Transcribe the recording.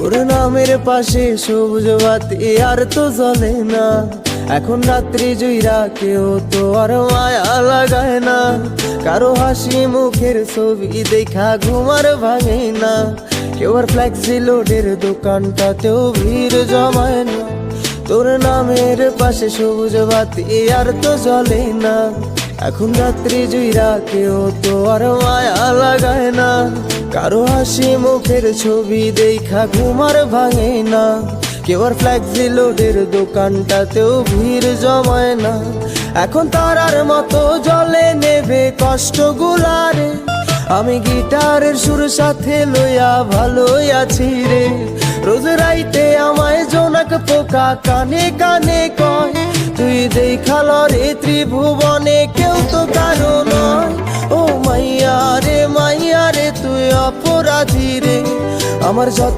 তোর নামের পাশে সবুজ বাতি আর তো জ্বলে না। এখন রাত্রি জুইরা কেউ তো আর মায়া লাগায় না। কারো হাসি মুখের ছবি দেখা ঘুমার ভাঙে না। কেউ আর ফ্লেক্সি লোডের দোকানটাতেও ভিড় জমায় না। তোর নামের পাশে সবুজ বাতি আর তো জ্বলে না। এখন রাত্রি জুইরা কেউ তো আর মায়া লাগায় না। কারো হাসি মুখের ছবি দেখা ঘুমার ভাঙে না। কেউ আর ফ্লেক্সি লোডের দোকানটাতেও ভিড় জমায় না। এখন তারার মতো জলে নেবে কষ্ট গুলারে। আমি গিটারের সুর সাথে লইয়া ভালোই আছি রে। রোজ রাইতে আমায় জোনাক পোকা কানে কানে কয়, তুই দেখাল রে ত্রিভুবনে কেউ তো কারো নয়। ও মাইয়া রে তুই অপরাধী রে। আমার